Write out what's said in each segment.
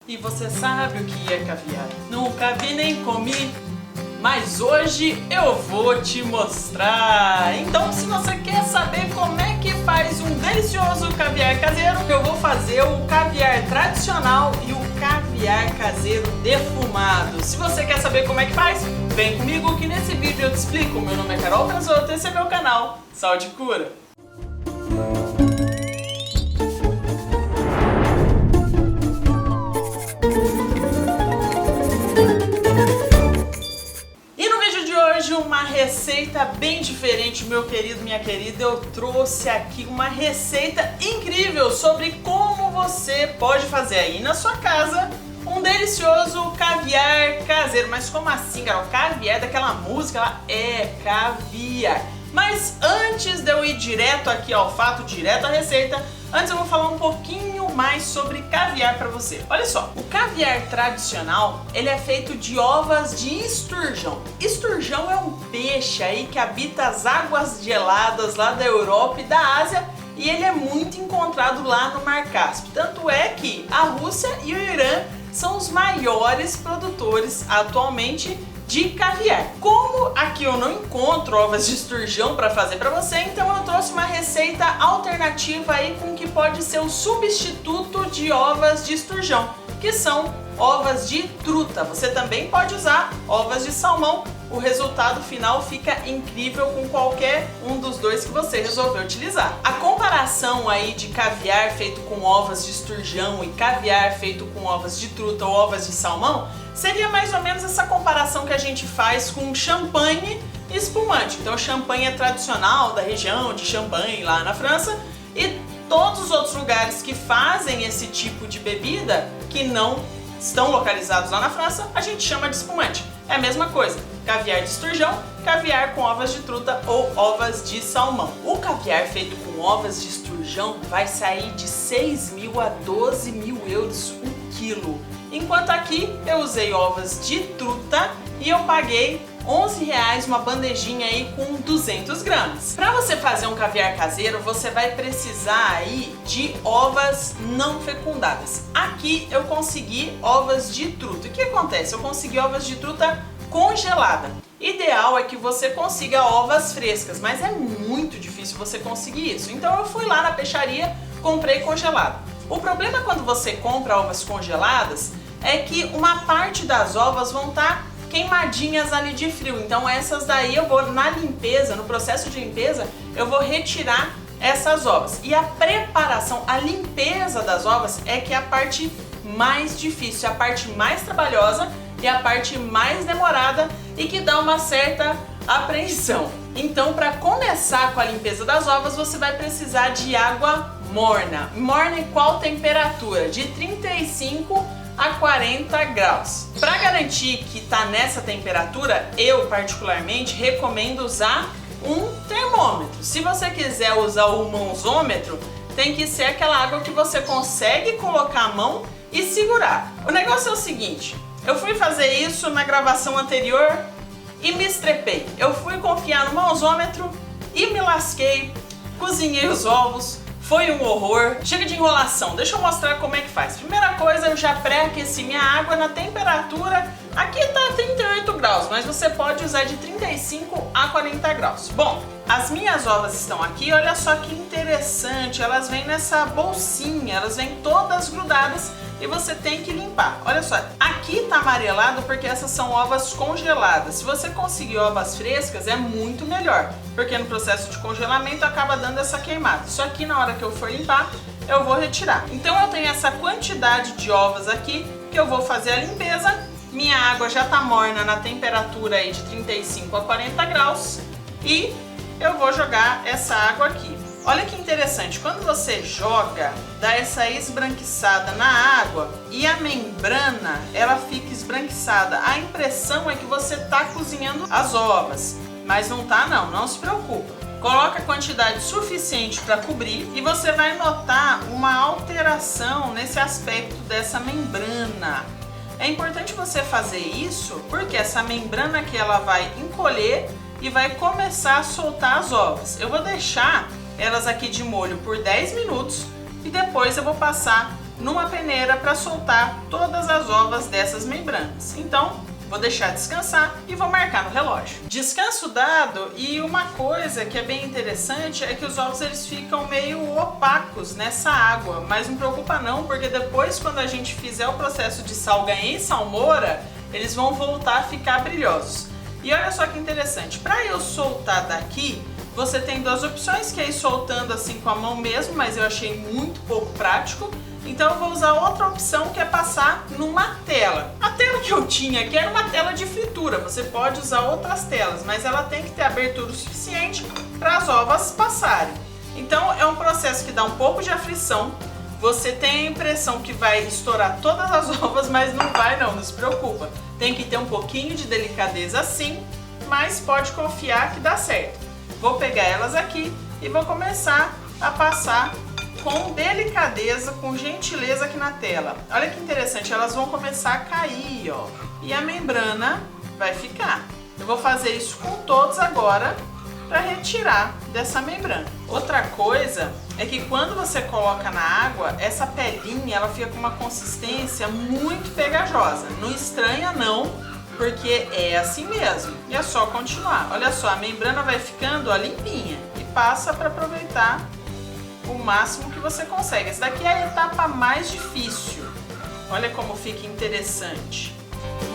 E você sabe o que é caviar? Nunca vi nem comi, mas hoje eu vou te mostrar. Então, se você quer saber como é que faz um delicioso caviar caseiro, eu vou fazer o caviar tradicional e o caviar caseiro defumado. Se você quer saber como é que faz, vem comigo que nesse vídeo eu te explico. Meu nome é Carol Pranzotto e esse é meu canal Saúde e Cura. Uma receita bem diferente, meu querido, minha querida. Eu trouxe aqui uma receita incrível sobre como você pode fazer aí na sua casa um delicioso caviar caseiro. Mas como assim, Carol? Caviar daquela música lá? É caviar. Mas antes de eu ir direto aqui ao fato, direto à receita, antes eu vou falar um pouquinho mais sobre caviar para você. Olha só, o caviar tradicional, ele é feito de ovas de esturjão. Esturjão é um peixe aí que habita as águas geladas lá da Europa e da Ásia, e ele é muito encontrado lá no Mar Cáspio. Tanto é que a Rússia e o Irã são os maiores produtores atualmente de caviar. Como aqui eu não encontro ovas de esturjão para fazer para você, então eu trouxe uma receita alternativa aí com que pode ser o substituto de ovas de esturjão, que são ovas de truta. Você também pode usar ovas de salmão. O resultado final fica incrível com qualquer um dos dois que você resolver utilizar. A comparação aí de caviar feito com ovas de esturjão e caviar feito com ovas de truta ou ovas de salmão seria mais ou menos essa comparação que a gente faz com champanhe e espumante. Então, champanhe é tradicional da região de Champagne, lá na França, e todos os outros lugares que fazem esse tipo de bebida, que não estão localizados lá na França, a gente chama de espumante. É a mesma coisa, caviar de esturjão, caviar com ovas de truta ou ovas de salmão. O caviar feito com ovas de esturjão vai sair de 6.000 a 12.000 euros o quilo. Enquanto aqui eu usei ovas de truta e eu paguei R$11 uma bandejinha aí com 200 gramas. Para você fazer um caviar caseiro, você vai precisar aí de ovas não fecundadas. Aqui eu consegui ovas de truta. O que acontece? Eu consegui ovas de truta congelada. Ideal é que você consiga ovas frescas, mas é muito difícil você conseguir isso. Então eu fui lá na peixaria, comprei congelado. O problema quando você compra ovas congeladas é que uma parte das ovas vão estar queimadinhas ali de frio. Então essas daí eu vou na limpeza, no processo de limpeza, eu vou retirar essas ovas. E a preparação, a limpeza das ovas é que é a parte mais difícil, a parte mais trabalhosa e a parte mais demorada e que dá uma certa apreensão. Então, para começar com a limpeza das ovas, você vai precisar de água morna. Morna em qual temperatura? De 35 a 40 graus. Para garantir que tá nessa temperatura, eu particularmente recomendo usar um termômetro. Se você quiser usar o mãozômetro, tem que ser aquela água que você consegue colocar a mão e segurar. O negócio é o seguinte, eu fui fazer isso na gravação anterior e me estrepei. Eu fui confiar no mãozômetro e me lasquei, cozinhei os ovos. Foi um horror. Chega de enrolação, deixa eu mostrar como é que faz. Primeira coisa, eu já pré-aqueci minha água na temperatura, aqui tá 38 graus, mas você pode usar de 35 a 40 graus. Bom, as minhas ovas estão aqui, olha só que interessante, elas vêm nessa bolsinha, elas vêm todas grudadas e você tem que limpar. Olha só, aqui tá amarelado porque essas são ovas congeladas. Se você conseguir ovas frescas é muito melhor, porque no processo de congelamento acaba dando essa queimada. Isso aqui na hora que eu for limpar, eu vou retirar. Então eu tenho essa quantidade de ovas aqui que eu vou fazer a limpeza. Minha água já tá morna na temperatura aí de 35 a 40 graus e eu vou jogar essa água aqui. Olha que interessante, quando você joga, dá essa esbranquiçada na água e a membrana, ela fica esbranquiçada. A impressão é que você tá cozinhando as ovas, mas não tá não, não se preocupa. Coloca a quantidade suficiente para cobrir e você vai notar uma alteração nesse aspecto dessa membrana. É importante você fazer isso porque essa membrana aqui ela vai encolher e vai começar a soltar as ovas. Eu vou deixar elas aqui de molho por 10 minutos e depois eu vou passar numa peneira para soltar todas as ovas dessas membranas. Então, vou deixar descansar e vou marcar no relógio. Descanso dado, e uma coisa que é bem interessante é que os ovos eles ficam meio opacos nessa água, mas não preocupa não, porque depois quando a gente fizer o processo de salga em salmoura, eles vão voltar a ficar brilhosos. E olha só que interessante, para eu soltar daqui, você tem duas opções, que é ir soltando assim com a mão mesmo, mas eu achei muito pouco prático. Então eu vou usar outra opção, que é passar numa tela. A tela que eu tinha aqui era uma tela de fritura, você pode usar outras telas, mas ela tem que ter abertura o suficiente para as ovas passarem. Então é um processo que dá um pouco de aflição, você tem a impressão que vai estourar todas as ovas, mas não vai não se preocupa. Tem que ter um pouquinho de delicadeza sim, mas pode confiar que dá certo. Vou pegar elas aqui e vou começar a passar com delicadeza, com gentileza aqui na tela. Olha que interessante, elas vão começar a cair, ó. E a membrana vai ficar. Eu vou fazer isso com todos agora para retirar dessa membrana. Outra coisa é que quando você coloca na água, essa pelinha ela fica com uma consistência muito pegajosa. Não estranha não, porque é assim mesmo. E é só continuar. Olha só, a membrana vai ficando ó, limpinha e passa para aproveitar o máximo que você consegue. Essa daqui é a etapa mais difícil. Olha como fica interessante.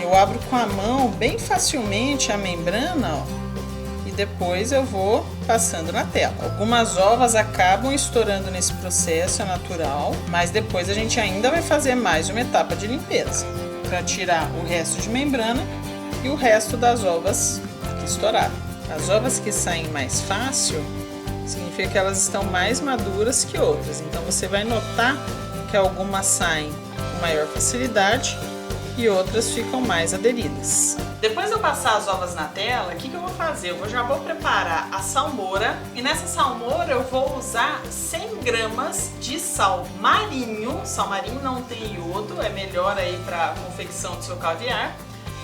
Eu abro com a mão bem facilmente a membrana, ó, e depois eu vou passando na tela. Algumas ovas acabam estourando nesse processo, é natural, mas depois a gente ainda vai fazer mais uma etapa de limpeza para tirar o resto de membrana e o resto das ovas que estouraram. As ovas que saem mais fácil significa que elas estão mais maduras que outras, então você vai notar que algumas saem com maior facilidade e outras ficam mais aderidas. Depois de eu passar as ovas na tela, o que eu vou fazer? Eu já vou preparar a salmoura, e nessa salmoura eu vou usar 100 gramas de sal marinho. Sal marinho não tem iodo, é melhor aí para a confecção do seu caviar.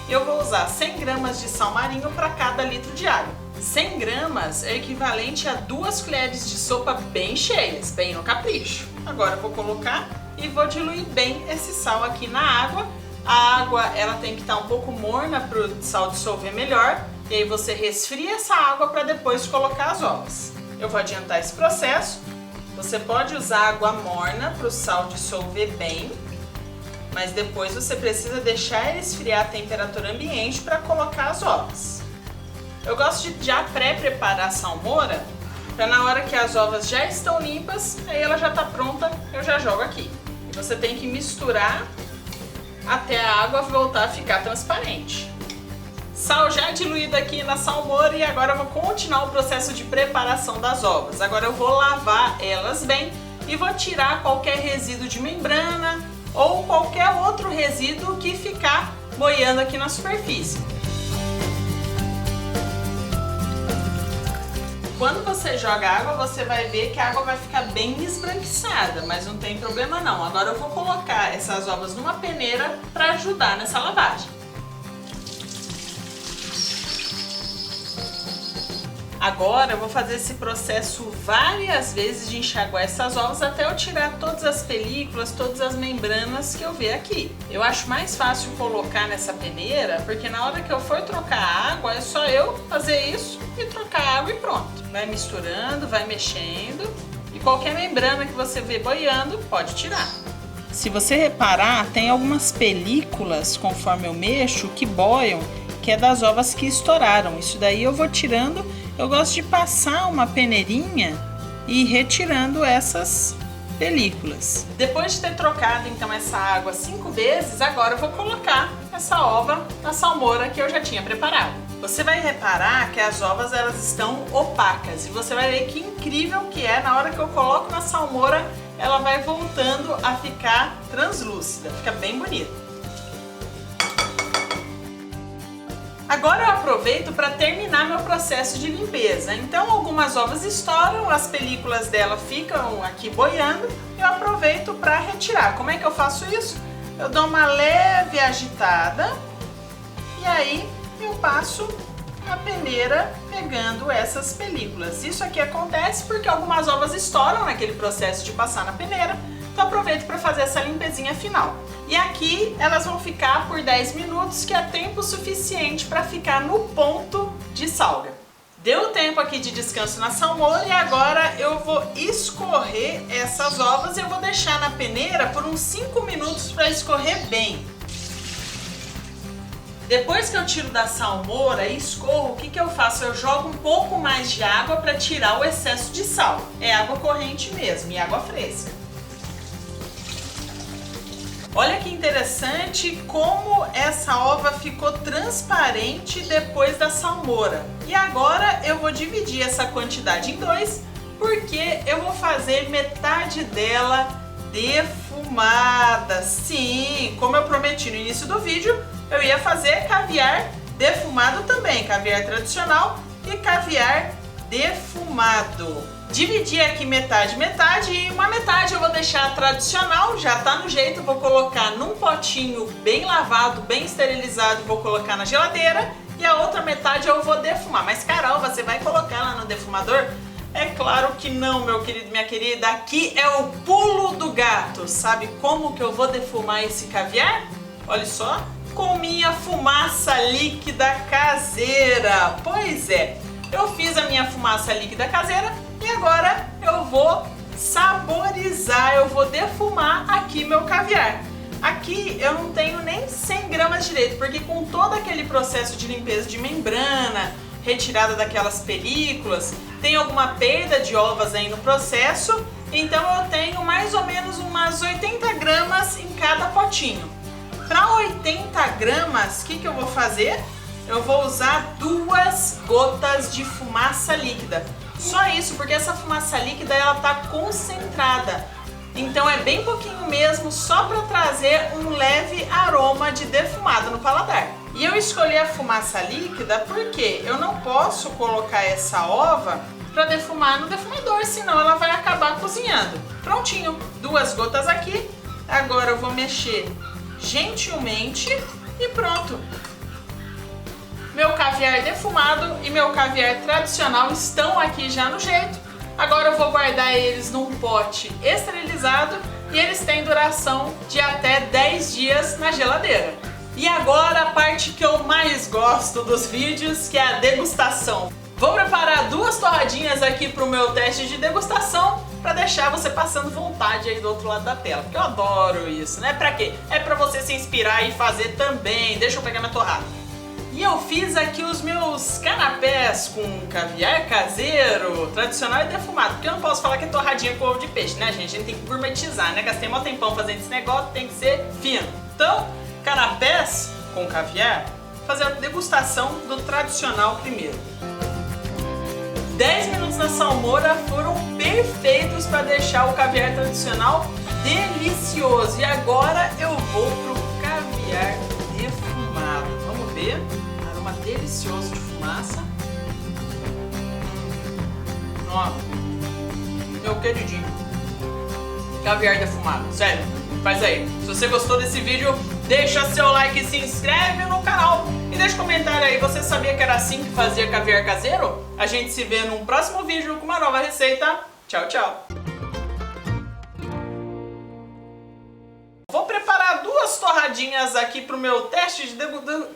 Eu vou usar 100 gramas de sal marinho para cada litro de água. 100 gramas é equivalente a 2 colheres de sopa bem cheias, bem no capricho. Agora eu vou colocar e vou diluir bem esse sal aqui na água. A água ela tem que estar um pouco morna para o sal dissolver melhor. E aí você resfria essa água para depois colocar as ovas. Eu vou adiantar esse processo. Você pode usar água morna para o sal dissolver bem, mas depois você precisa deixar ele esfriar a temperatura ambiente para colocar as ovas. Eu gosto de já pré-preparar a salmoura, para na hora que as ovas já estão limpas, aí ela já está pronta, eu já jogo aqui. E você tem que misturar até a água voltar a ficar transparente. Sal já diluído aqui na salmoura, e agora eu vou continuar o processo de preparação das ovas. Agora eu vou lavar elas bem e vou tirar qualquer resíduo de membrana ou qualquer outro resíduo que ficar boiando aqui na superfície. Quando você joga água, você vai ver que a água vai ficar bem esbranquiçada, mas não tem problema não. Agora eu vou colocar essas ovas numa peneira para ajudar nessa lavagem. Agora eu vou fazer esse processo várias vezes de enxaguar essas ovas até eu tirar todas as películas, todas as membranas que eu ver aqui. Eu acho mais fácil colocar nessa peneira, porque na hora que eu for trocar a água é só eu fazer isso e trocar a água e pronto. Vai misturando, vai mexendo, e qualquer membrana que você vê boiando pode tirar. Se você reparar, tem algumas películas, conforme eu mexo, que boiam, que é das ovas que estouraram. Isso daí eu vou tirando. Eu gosto de passar uma peneirinha e ir retirando essas películas. Depois de ter trocado então essa água 5 vezes, agora eu vou colocar essa ova na salmoura que eu já tinha preparado. Você vai reparar que as ovas elas estão opacas e você vai ver que incrível que é, na hora que eu coloco na salmoura, ela vai voltando a ficar translúcida, fica bem bonita. Agora eu aproveito para terminar meu processo de limpeza. Então algumas ovas estouram, as películas dela ficam aqui boiando, e eu aproveito para retirar. Como é que eu faço isso? Eu dou uma leve agitada e aí eu passo a peneira pegando essas películas. Isso aqui acontece porque algumas ovas estouram naquele processo de passar na peneira. Então aproveito para fazer essa limpezinha final. E aqui elas vão ficar por 10 minutos, que é tempo suficiente para ficar no ponto de salga. Deu tempo aqui de descanso na salmoura e agora eu vou escorrer essas ovas e eu vou deixar na peneira por uns 5 minutos para escorrer bem. Depois que eu tiro da salmoura e escorro, o que eu faço? Eu jogo um pouco mais de água para tirar o excesso de sal. É água corrente mesmo e água fresca. Olha que interessante como essa ova ficou transparente depois da salmoura. E agora eu vou dividir essa quantidade em dois, porque eu vou fazer metade dela defumada. Sim, como eu prometi no início do vídeo, eu ia fazer caviar defumado também, caviar tradicional e caviar defumado. Dividi aqui metade, metade, e uma metade eu vou deixar tradicional, já tá no jeito, vou colocar num potinho bem lavado, bem esterilizado, vou colocar na geladeira, e a outra metade eu vou defumar. Mas Carol, você vai colocar lá no defumador? É claro que não, meu querido, minha querida, aqui é o pulo do gato. Sabe como que eu vou defumar esse caviar? Olha só, com minha fumaça líquida caseira. Pois é, eu fiz a minha fumaça líquida caseira e agora eu vou saborizar, eu vou defumar aqui meu caviar. Aqui eu não tenho nem 100 gramas direito, porque com todo aquele processo de limpeza de membrana, retirada daquelas películas, tem alguma perda de ovas aí no processo, então eu tenho mais ou menos umas 80 gramas em cada potinho. Para 80 gramas, o que eu vou fazer? Eu vou usar 2 gotas de fumaça líquida. Só isso, porque essa fumaça líquida ela tá concentrada. Então é bem pouquinho mesmo, só para trazer um leve aroma de defumado no paladar. E eu escolhi a fumaça líquida porque eu não posso colocar essa ova para defumar no defumador, senão ela vai acabar cozinhando. Prontinho, 2 gotas aqui. Agora eu vou mexer gentilmente e pronto. Meu caviar defumado e meu caviar tradicional estão aqui já no jeito. Agora eu vou guardar eles num pote esterilizado e eles têm duração de até 10 dias na geladeira. E agora a parte que eu mais gosto dos vídeos, que é a degustação. Vou preparar 2 torradinhas aqui para o meu teste de degustação, para deixar você passando vontade aí do outro lado da tela, porque eu adoro isso, né? Pra quê? É pra você se inspirar e fazer também. Deixa eu pegar minha torrada. E eu fiz aqui os meus canapés com caviar caseiro, tradicional e defumado, porque eu não posso falar que é torradinha com ovo de peixe, né, gente? A gente tem que gourmetizar, né? Gastei mó tempão fazendo esse negócio, tem que ser fino. Então, canapés com caviar, fazer a degustação do tradicional primeiro. 10 minutos na salmoura foram perfeitos para deixar o caviar tradicional delicioso. E agora eu vou pro caviar defumado. Vamos ver. Aroma delicioso de fumaça. Ó, meu queridinho. Caviar defumado. Sério, faz aí. Se você gostou desse vídeo, deixa seu like, se inscreve no canal e deixa um comentário aí. Você sabia que era assim que fazia caviar caseiro? A gente se vê num próximo vídeo com uma nova receita. Tchau, tchau! Vou preparar 2 torradinhas aqui pro meu teste de degustação.